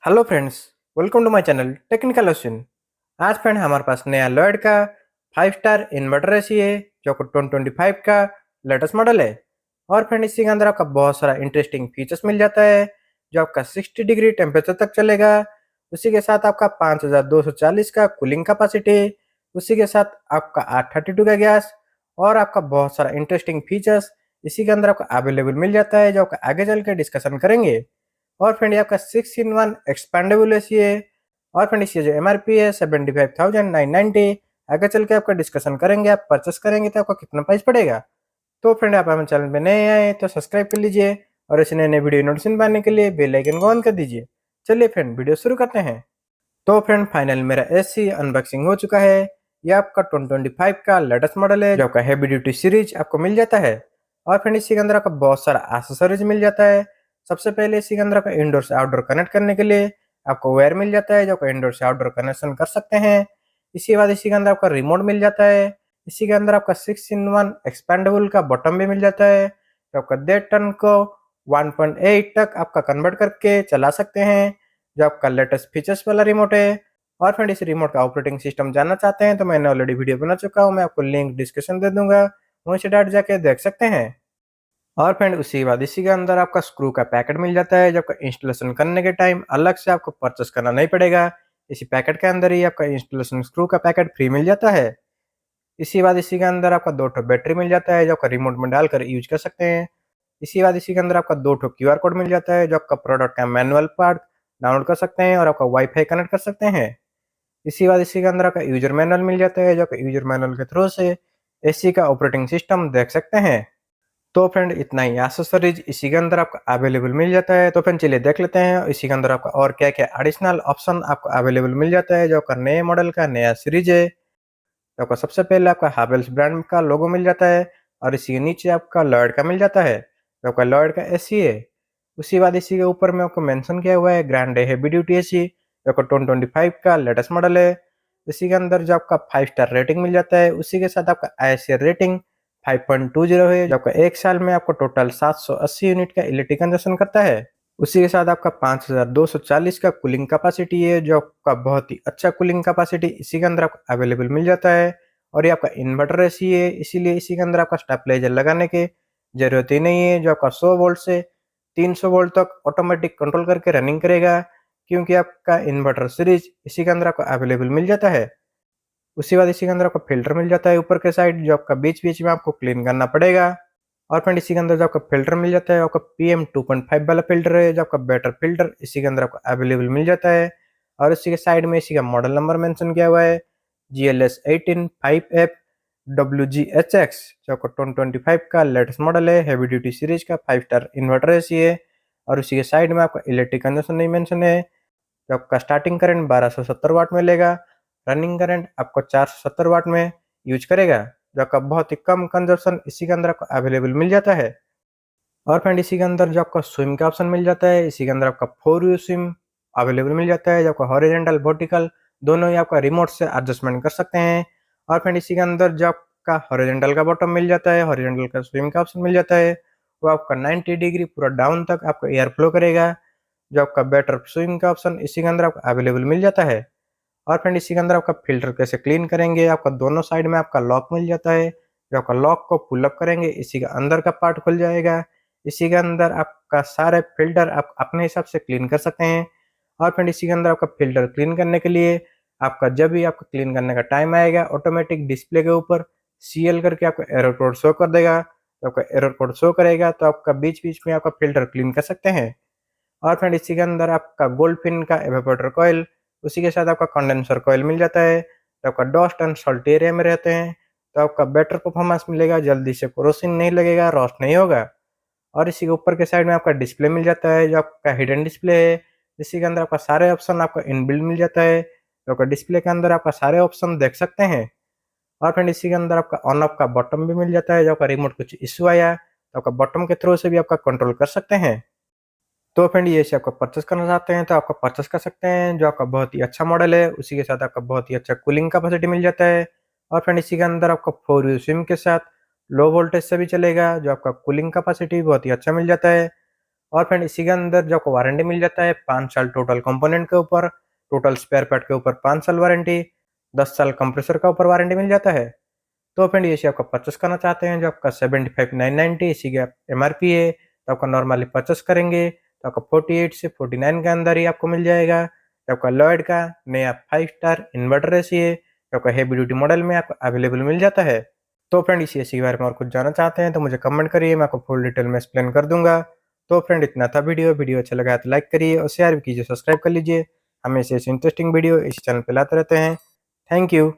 Hello friends, welcome to my channel technical question. आज friend हमारे पास नया लॉयड का 5 स्टार इन्वर्टर एसी है जो कि 2025 का लेटेस्ट मॉडल है। और फ्रेंड इसी के अंदर आपका बहुत सारा इंटरेस्टिंग फीचर्स मिल जाता है जो आपका 60 डिग्री टेम्परेचर तक चलेगा। उसी के साथ आपका 5240 का कूलिंग कैपेसिटी, उसी के साथ आपका 832 का गैस और आपका बहुत सारा इंटरेस्टिंग फीचर्स इसी के अंदर आपका अवेलेबल मिल जाता है जो आपका आगे चल के डिस्कशन करेंगे। और फ्रेंड ये आपका 6-in-1 एक्सपेंडेबल एसी है। और फ्रेंड इसकी जो एमआरपी है 75,990। आगे चल के आपका डिस्कशन करेंगे, आप परचेस करेंगे तो आपका कितना प्राइस पड़ेगा। तो फ्रेंड आप हमारे चैनल पे नए आए तो सब्सक्राइब कर लीजिए और ऐसे नए नए वीडियो नोटिफिकेशन पाने के लिए बेल आइकन को ऑन कर दीजिए। चलिए फ्रेंड वीडियो शुरू करते हैं। तो फ्रेंड फाइनल मेरा एसी अनबॉक्सिंग हो चुका है। ये आपका 2025 का लेटेस्ट मॉडल है जो आपका हैवी ड्यूटी सीरीज आपको मिल जाता है। और फ्रेंड इसी के अंदर आपका बहुत सारा एक्सेसरीज मिल जाता है। सबसे पहले इसी के अंदर आपका इंडोर से आउटडोर कनेक्ट करने के लिए आपको वायर मिल जाता है जो आपको इंडोर से आउटडोर कनेक्शन कर सकते हैं। इसी के बाद इसी के अंदर आपका रिमोट मिल जाता है। इसी के अंदर आपका 6-in-1 एक्सपेंडेबल का बटन भी मिल जाता है जो आपका 1.5 टन को 1.8 तक आपका कन्वर्ट करके चला सकते हैं, जो आपका लेटेस्ट फीचर्स वाला रिमोट है। और फ्रेंड इस रिमोट का ऑपरेटिंग सिस्टम जानना चाहते हैं तो मैंने ऑलरेडी वीडियो बना चुका हूँ, मैं आपको लिंक डिस्क्रिप्शन दे दूंगा, वहीं से डायरेक्ट जाके देख सकते हैं। और फ्रेंड उसी के बाद इसी के अंदर आपका स्क्रू का पैकेट मिल जाता है जो आपका इंस्टॉलेशन करने के टाइम अलग से आपको परचेस करना नहीं पड़ेगा। इसी पैकेट के अंदर ही आपका इंस्टॉलेशन स्क्रू का पैकेट फ्री मिल जाता है। इसी बाद इसी के अंदर आपका 2 बैटरी मिल जाता है जो आपका रिमोट में डालकर यूज कर सकते हैं। इसी बाद इसी के अंदर आपका 2 क्यूआर कोड मिल जाता है जो आपका प्रोडक्ट का मैनुअल पार्ट डाउनलोड कर सकते हैं और आपका वाईफाई कनेक्ट कर सकते हैं। इसी बाद इसी के अंदर आपका यूजर मैनुअल मिल जाता है जो आपका यूजर मैनुअल के थ्रू से एसी का ऑपरेटिंग सिस्टम देख सकते हैं। तो फ्रेंड इतना ही एक्सेसरीज इसी के अंदर आपको अवेलेबल मिल जाता है। तो फ्रेंड चलिए देख लेते हैं इसी के अंदर आपका और क्या क्या एडिशनल ऑप्शन आपको अवेलेबल मिल जाता है जो आपका नए मॉडल का नया सीरीज है। तो आपका सबसे पहले आपका हैवेल्स ब्रांड का लोगो मिल जाता है और इसी के नीचे आपका लॉयड का मिल जाता है जो आपका लॉयड का एसी है। उसी बाद इसी के ऊपर में आपको मेंशन किया हुआ है ग्रैंडे हेवी ड्यूटी एसी जो आपका 2025 का लेटेस्ट मॉडल है। इसी के अंदर जो आपका 5 स्टार रेटिंग मिल जाता है, उसी के साथ आपका आईएससी रेटिंग 5.20 है जो आपका 1 साल में आपको टोटल 780 यूनिट का इलेक्ट्रिक कंजप्शन करता है। उसी के साथ आपका 5240 का कूलिंग कैपेसिटी है जो आपका बहुत ही अच्छा कूलिंग कैपेसिटी इसी के अंदर आपको अवेलेबल मिल जाता है। और ये आपका इन्वर्टर एसी है, इसीलिए इसी के अंदर आपका स्टेबलाइजर लगाने की जरूरत ही नहीं है, जो आपका 100 वोल्ट से 300 वोल्ट तक ऑटोमेटिक कंट्रोल करके रनिंग करेगा, क्योंकि आपका इन्वर्टर सीरीज इसी के अंदर आपको अवेलेबल मिल जाता है। उसी बाद इसी के अंदर आपको फिल्टर मिल जाता है ऊपर के साइड जो आपका बीच बीच में आपको क्लीन करना पड़ेगा। और फ्रेंड इसी के अंदर जो आपका फिल्टर मिल जाता है आपका PM 2.5 वाला फिल्टर है जो आपका बेटर फिल्टर इसी के अंदर आपको अवेलेबल मिल जाता है। और इसी के साइड में इसी का मॉडल नंबर मेंशन किया हुआ है GLS18 5F WGHX जो आपका 2025 का लेटेस्ट मॉडल है, हैवी ड्यूटी सीरीज का 5 स्टार इन्वर्टर एसी है। और उसी के साइड में आपका इलेक्ट्रिक कंजप्शन नहीं मेंशन है, जो आपका स्टार्टिंग करंट 1270 वाट में लेगा, रनिंग करंट आपको 470 वाट में यूज करेगा, जो आपका बहुत ही कम कंजप्शन इसी के अंदर आपको अवेलेबल मिल जाता है। और फ्रेंड इसी के अंदर जो आपका स्विम का ऑप्शन मिल जाता है, इसी के अंदर आपका 4 व्यू स्विम अवेलेबल मिल जाता है जो आपका हॉरिजॉन्टल वर्टिकल दोनों ही आपका रिमोट से एडजस्टमेंट कर सकते हैं। और फ्रेंड इसी के अंदर जो आपका हॉरिजॉन्टल का बॉटम मिल जाता है, हॉरिजॉन्टल का स्विम का ऑप्शन मिल जाता है, वो आपका 90 डिग्री पूरा डाउन तक आपको एयर फ्लो करेगा, जो आपका बेटर स्विम का ऑप्शन इसी के अंदर आपको अवेलेबल मिल जाता है। और फ्रेंड इसी के अंदर आपका फिल्टर कैसे क्लीन करेंगे, आपका दोनों साइड में आपका लॉक मिल जाता है, जो आपका लॉक को पुल अप करेंगे इसी का अंदर का पार्ट खुल जाएगा। इसी के अंदर आपका सारे फिल्टर आप अपने हिसाब से क्लीन कर सकते हैं। और फ्रेंड इसी के अंदर आपका फिल्टर क्लीन करने के लिए आपका जब भी आपका क्लीन करने का टाइम आएगा ऑटोमेटिक डिस्प्ले के ऊपर CL करके आपका एरर कोड शो कर देगा। तो आपका एरर कोड शो करेगा तो आपका बीच बीच में आपका फिल्टर क्लीन कर सकते हैं। और फ्रेंड इसी के अंदर आपका गोल्ड फिन का एवापोरेटर कॉइल, उसी के साथ आपका कंडेंसर कॉइल मिल जाता है, तो आपका डस्ट एंड सॉल्ट एरिया में रहते हैं तो आपका बेटर परफॉर्मेंस मिलेगा, जल्दी से क्रोसिन नहीं लगेगा, रोस्ट नहीं होगा। और इसी के ऊपर के साइड में आपका डिस्प्ले मिल जाता है जो आपका हिडन डिस्प्ले है, इसी के अंदर आपका सारे ऑप्शन आपका इनबिल्ट मिल जाता है, तो आपका डिस्प्ले के अंदर आपका सारे ऑप्शन देख सकते हैं। और फ्रेंड इसी के अंदर आपका ऑन ऑफ का बटन भी मिल जाता है, जो आपका रिमोट कुछ इशू आया तो आपका बटन के थ्रू से भी आपका कंट्रोल कर सकते हैं। तो फ्रेंड ये से आपका परचेस करना चाहते हैं तो आपका परचेस कर सकते हैं, जो आपका बहुत ही अच्छा मॉडल है, उसी के साथ आपका बहुत ही अच्छा कूलिंग कैपेसिटी मिल जाता है। और फ्रेंड इसी के अंदर आपका 4 व्यू स्विम के साथ लो वोल्टेज से भी चलेगा, जो आपका कूलिंग कैपेसिटी बहुत ही अच्छा मिल जाता है। और फ्रेंड इसी के अंदर जो आपको वारंटी मिल जाता है 5 साल टोटल कंपोनेंट के ऊपर, टोटल स्पेयर पार्ट के ऊपर 5 साल वारंटी, 10 साल कंप्रेसर का ऊपर वारंटी मिल जाता है। तो फ्रेंड ये आपका परचेस करना चाहते हैं जो आपका 75,990 इसी का एमआरपी है, तो आपका नॉर्मली परचेस करेंगे तो आपका 48 से 49 के अंदर ही आपको मिल जाएगा। तो आपका लॉयड का नया 5 स्टार इन्वर्टर एसी है जो आपका हेवी ड्यूटी मॉडल में आपको अवेलेबल मिल जाता है। तो फ्रेंड इसी एसी के बारे में और कुछ जानना चाहते हैं तो मुझे कमेंट करिए, मैं आपको फुल डिटेल में एक्सप्लेन कर दूंगा। तो फ्रेंड इतना था वीडियो अच्छा लगा तो लाइक करिए और शेयर भी कीजिए, सब्सक्राइब कर लीजिए। हमें ऐसे इंटरेस्टिंग वीडियो इस चैनल पर लाते रहते हैं। Thank you.